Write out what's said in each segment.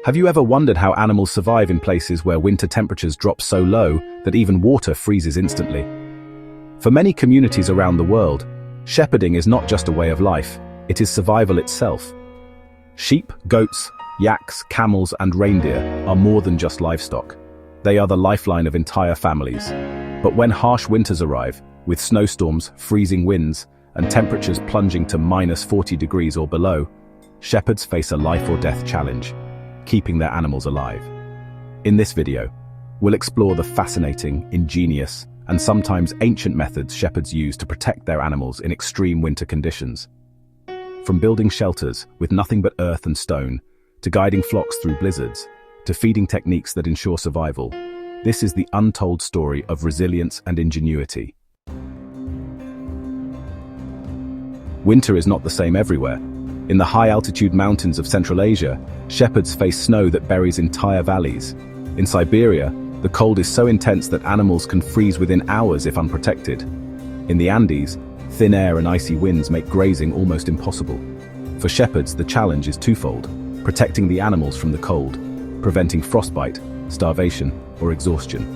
Have you ever wondered how animals survive in places where winter temperatures drop so low that even water freezes instantly? For many communities around the world, shepherding is not just a way of life, it is survival itself. Sheep, goats, yaks, camels, and reindeer are more than just livestock. They are the lifeline of entire families. But when harsh winters arrive, with snowstorms, freezing winds, and temperatures plunging to -40 degrees or below, shepherds face a life or death challenge, keeping their animals alive. In this video, we'll explore the fascinating, ingenious, and sometimes ancient methods shepherds use to protect their animals in extreme winter conditions. From building shelters with nothing but earth and stone, to guiding flocks through blizzards, to feeding techniques that ensure survival, this is the untold story of resilience and ingenuity. Winter is not the same everywhere. In the high-altitude mountains of Central Asia, shepherds face snow that buries entire valleys. In Siberia, the cold is so intense that animals can freeze within hours if unprotected. In the Andes, thin air and icy winds make grazing almost impossible. For shepherds, the challenge is twofold: protecting the animals from the cold, preventing frostbite, starvation, or exhaustion.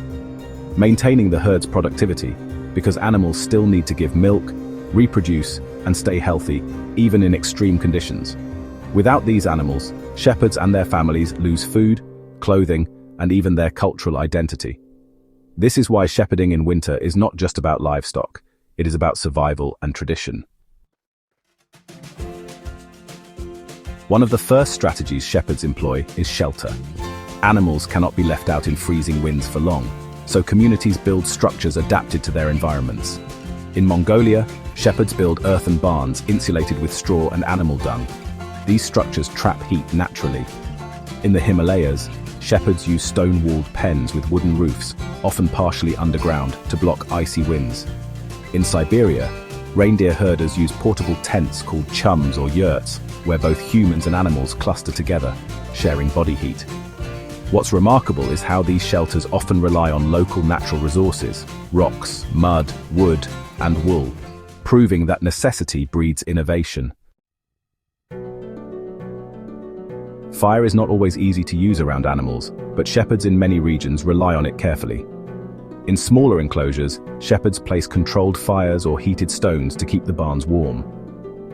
Maintaining the herd's productivity, because animals still need to give milk, reproduce, and stay healthy, even in extreme conditions. Without these animals, shepherds and their families lose food, clothing, and even their cultural identity. This is why shepherding in winter is not just about livestock, it is about survival and tradition. One of the first strategies shepherds employ is shelter. Animals cannot be left out in freezing winds for long, so communities build structures adapted to their environments. In Mongolia, shepherds build earthen barns insulated with straw and animal dung. These structures trap heat naturally. In the Himalayas, shepherds use stone-walled pens with wooden roofs, often partially underground, to block icy winds. In Siberia, reindeer herders use portable tents called chums or yurts, where both humans and animals cluster together, sharing body heat. What's remarkable is how these shelters often rely on local natural resources: rocks, mud, wood, and wool, proving that necessity breeds innovation. Fire is not always easy to use around animals, but shepherds in many regions rely on it carefully. In smaller enclosures, shepherds place controlled fires or heated stones to keep the barns warm.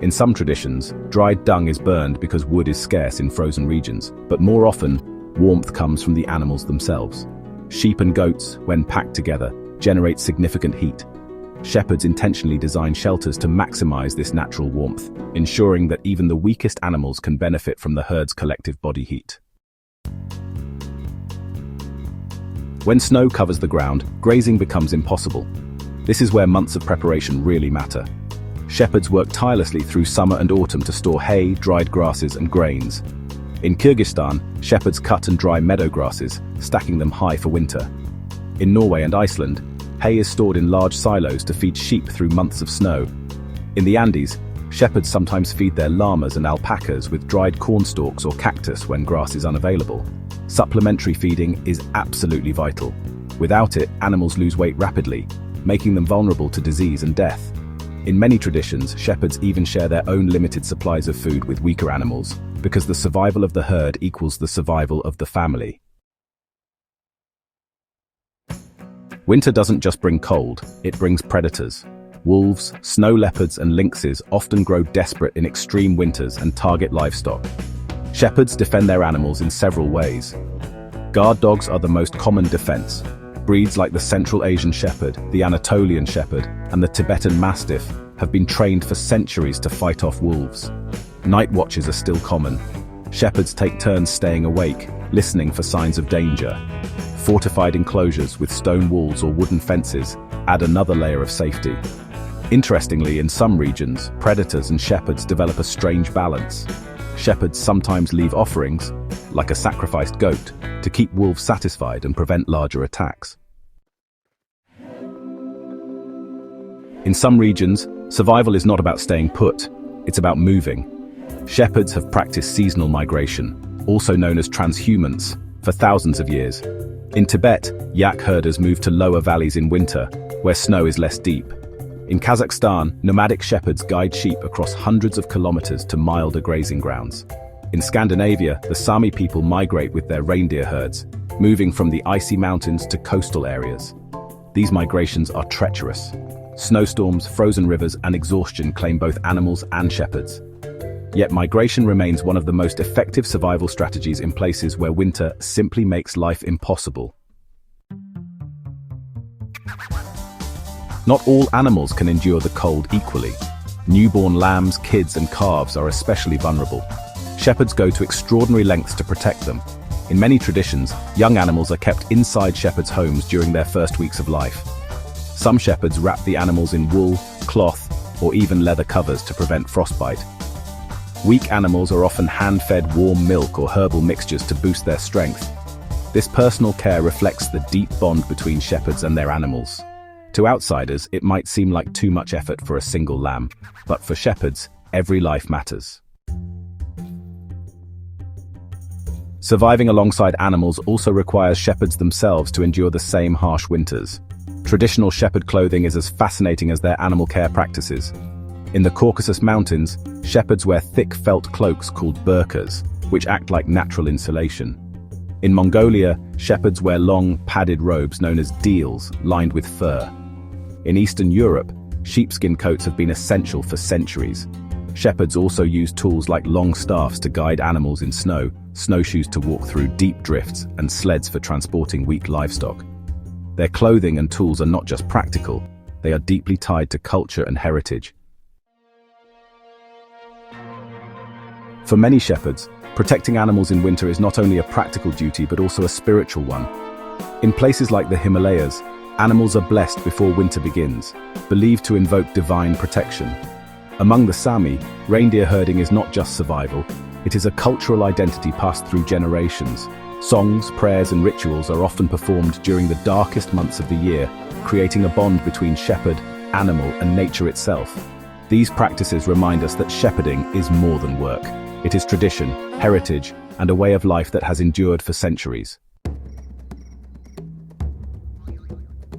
In some traditions, dried dung is burned because wood is scarce in frozen regions, but more often, warmth comes from the animals themselves. Sheep and goats, when packed together, generate significant heat. Shepherds intentionally design shelters to maximize this natural warmth, ensuring that even the weakest animals can benefit from the herd's collective body heat. When snow covers the ground, grazing becomes impossible. This is where months of preparation really matter. Shepherds work tirelessly through summer and autumn to store hay, dried grasses, and grains. In Kyrgyzstan, shepherds cut and dry meadow grasses, stacking them high for winter. In Norway and Iceland, hay is stored in large silos to feed sheep through months of snow. In the Andes, shepherds sometimes feed their llamas and alpacas with dried corn stalks or cactus when grass is unavailable. Supplementary feeding is absolutely vital. Without it, animals lose weight rapidly, making them vulnerable to disease and death. In many traditions, shepherds even share their own limited supplies of food with weaker animals, because the survival of the herd equals the survival of the family. Winter doesn't just bring cold, it brings predators. Wolves, snow leopards, and lynxes often grow desperate in extreme winters and target livestock. Shepherds defend their animals in several ways. Guard dogs are the most common defense. Breeds like the Central Asian Shepherd, the Anatolian Shepherd, and the Tibetan Mastiff have been trained for centuries to fight off wolves. Night watches are still common. Shepherds take turns staying awake, listening for signs of danger. Fortified enclosures with stone walls or wooden fences add another layer of safety. Interestingly, in some regions, predators and shepherds develop a strange balance. Shepherds sometimes leave offerings, like a sacrificed goat, to keep wolves satisfied and prevent larger attacks. In some regions, survival is not about staying put, it's about moving. Shepherds have practiced seasonal migration, also known as transhumance, for thousands of years. In Tibet, yak herders move to lower valleys in winter, where snow is less deep. In Kazakhstan, nomadic shepherds guide sheep across hundreds of kilometers to milder grazing grounds. In Scandinavia, the Sami people migrate with their reindeer herds, moving from the icy mountains to coastal areas. These migrations are treacherous. Snowstorms, frozen rivers, and exhaustion claim both animals and shepherds. Yet migration remains one of the most effective survival strategies in places where winter simply makes life impossible. Not all animals can endure the cold equally. Newborn lambs, kids, and calves are especially vulnerable. Shepherds go to extraordinary lengths to protect them. In many traditions, young animals are kept inside shepherds' homes during their first weeks of life. Some shepherds wrap the animals in wool, cloth, or even leather covers to prevent frostbite. Weak animals are often hand-fed warm milk or herbal mixtures to boost their strength. This personal care reflects the deep bond between shepherds and their animals. To outsiders, it might seem like too much effort for a single lamb, but for shepherds, every life matters. Surviving alongside animals also requires shepherds themselves to endure the same harsh winters. Traditional shepherd clothing is as fascinating as their animal care practices. In the Caucasus Mountains, shepherds wear thick felt cloaks called burqas, which act like natural insulation. In Mongolia, shepherds wear long, padded robes known as deals, lined with fur. In Eastern Europe, sheepskin coats have been essential for centuries. Shepherds also use tools like long staffs to guide animals in snow, snowshoes to walk through deep drifts, and sleds for transporting weak livestock. Their clothing and tools are not just practical, they are deeply tied to culture and heritage. For many shepherds, protecting animals in winter is not only a practical duty but also a spiritual one. In places like the Himalayas, animals are blessed before winter begins, believed to invoke divine protection. Among the Sami, reindeer herding is not just survival, it is a cultural identity passed through generations. Songs, prayers, and rituals are often performed during the darkest months of the year, creating a bond between shepherd, animal, and nature itself. These practices remind us that shepherding is more than work. It is tradition, heritage, and a way of life that has endured for centuries.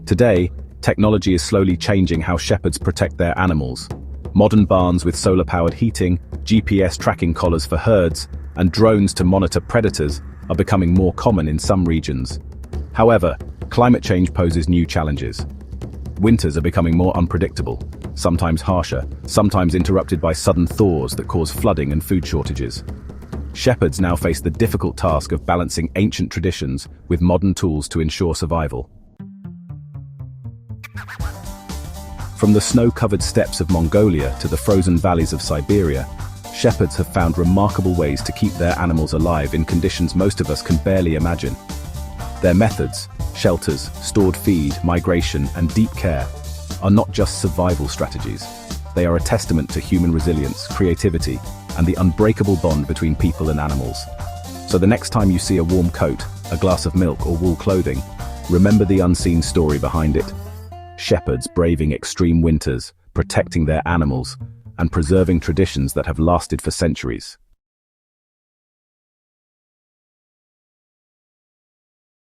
Today, technology is slowly changing how shepherds protect their animals. Modern barns with solar-powered heating, GPS tracking collars for herds, and drones to monitor predators are becoming more common in some regions. However, climate change poses new challenges. Winters are becoming more unpredictable, sometimes harsher, sometimes interrupted by sudden thaws that cause flooding and food shortages. Shepherds now face the difficult task of balancing ancient traditions with modern tools to ensure survival. From the snow-covered steppes of Mongolia to the frozen valleys of Siberia, shepherds have found remarkable ways to keep their animals alive in conditions most of us can barely imagine. Their methods, shelters, stored feed, migration, and deep care, are not just survival strategies. They are a testament to human resilience, creativity, and the unbreakable bond between people and animals. So the next time you see a warm coat, a glass of milk, or wool clothing, remember the unseen story behind it. Shepherds braving extreme winters, protecting their animals, and preserving traditions that have lasted for centuries.